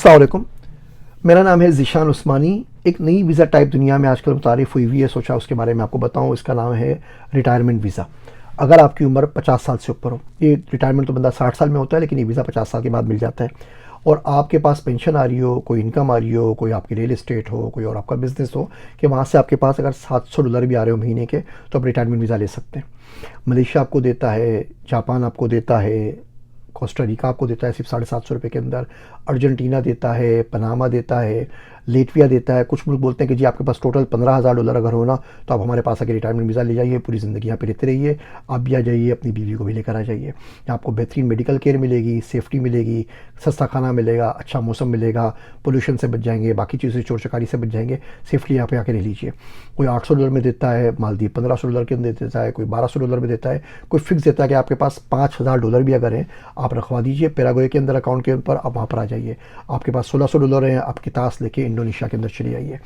अस्सलाम वालेकुम। मेरा नाम है ज़ीशान उस्मानी। एक नई वीज़ा टाइप दुनिया में आजकल मुतारिफ़ हुई है, सोचा उसके बारे में आपको बताऊं। इसका नाम है रिटायरमेंट वीज़ा। अगर आपकी उम्र 50 साल से ऊपर हो, ये रिटायरमेंट तो बंदा 60 साल में होता है, लेकिन ये वीज़ा 50 साल के बाद मिल जाता है, और आपके पास पेंशन आ रही हो, कोई इनकम आ रही हो, कोई आपकी रियल एस्टेट हो, कोई और आपका बिजनेस हो, कि वहाँ से आपके पास अगर $700 भी आ रहे हो महीने के, तो आप रिटायरमेंट वीज़ा ले सकते हैं। मलेशिया आपको देता है, जापान आपको देता है, कोस्टा रिका आपको देता है सिर्फ $750 के अंदर, अर्जेंटीना देता है, पनामा देता है, लेटविया देता है। कुछ मुल्क बोलते हैं कि जी आपके पास टोटल $15,000 अगर हो ना, तो आप हमारे पास आके रिटायरमेंट वीज़ा ले जाइए, पूरी ज़िंदगी यहाँ पे रहते रहिए, आप भी आ जाइए, अपनी बीवी को भी लेकर आ जाइए। यहाँ आपको बेहतरीन मेडिकल केयर मिलेगी, सेफ्टी मिलेगी, सस्ता खाना मिलेगा, अच्छा मौसम मिलेगा, पोल्यूशन से बच जाएंगे, बाकी चीज़ों से, चोर चकारी से बच जाएंगे। सेफ्टी यहाँ पे आके रह लीजिए। कोई $800 में देता है, मालदीव $1500 के अंदर देता है, कोई $1200 में देता है, कोई फिक्स देता है कि आपके पास $5000 भी अगर हैं, आप रखवा दीजिए पैराग्वे के अंदर अकाउंट के ऊपर, आप वहाँ पर आ जाइए। आपके पास $1600 हैं, आपकी ताश लेके इंडोनेशिया के अंदर चले आइए।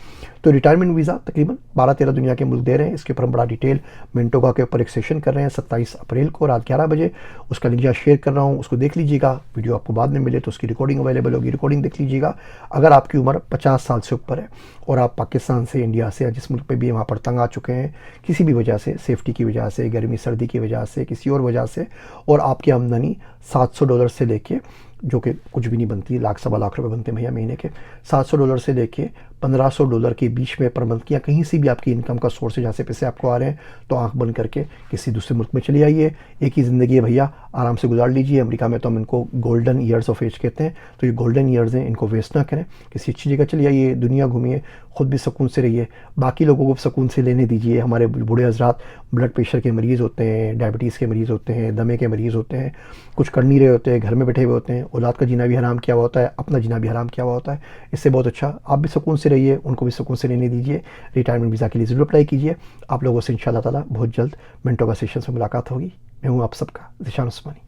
तो रिटायरमेंट वीज़ा तकरीबन 12-13 दुनिया के मुल्क दे रहे हैं। इसके ऊपर हम बड़ा डिटेल मिंटोगा के ऊपर एक सेशन कर रहे हैं 27 अप्रैल को रात 11 बजे। उसका लिंक यहाँ शेयर कर रहा हूँ, उसको देख लीजिएगा। वीडियो आपको बाद में मिले तो उसकी रिकॉर्डिंग अवेलेबल होगी, रिकॉर्डिंग देख लीजिएगा। अगर आपकी उम्र 50 साल से ऊपर है और आप पाकिस्तान से, इंडिया से, या जिस मुल्क पे भी वहाँ पर तंग आ चुके हैं किसी भी वजह से, सेफ्टी की वजह से, गर्मी सर्दी की वजह से, किसी और वजह से, और आपकी आमदनी $700 से लेके, जो कि कुछ भी नहीं बनती, लाख सवा लाख रुपए बनते हैं भैया महीने के, $700 से लेके $1500 के बीच में पर मंथ की, या कहीं से भी आपकी इनकम का सोर्स है जहाँ से पैसे आपको आ रहे हैं, तो आंख बंद करके किसी दूसरे मुल्क में चले आइए। एक ही ज़िंदगी है भैया, आराम से गुजार लीजिए। अमेरिका में तो हम इनको गोल्डन ईयर्स ऑफ एज कहते हैं, तो ये गोल्डन ईयर्स हैं, इनको वेस्ट ना करें। किसी अच्छी जगह चले आइए, दुनिया घूमिए, खुद भी सुकून से रहिए, बाकी लोगों को सुकून से लेने दीजिए। हमारे बूढ़े हजरात ब्लड प्रेशर के मरीज़ होते हैं, डायबिटीज़ के मरीज़ होते हैं, दमे के मरीज़ होते हैं, कुछ कर नहीं रहे होते हैं, घर में बैठे हुए होते हैं। औलाद का जीना भी हराम किया हुआ होता है, अपना जीना भी हराम किया हुआ होता है। इससे बहुत अच्छा आप भी सुकून से रहिए, उनको भी सुकून से रहने दीजिए। रिटायरमेंट वीज़ा के लिए ज़रूर अप्लाई कीजिए। आप लोगों से इंशाल्लाह ताला बहुत जल्द मिंटोगा सेशन में मुलाकात होगी। मैं हूँ आप सबका ज़ीशान उस्मानी।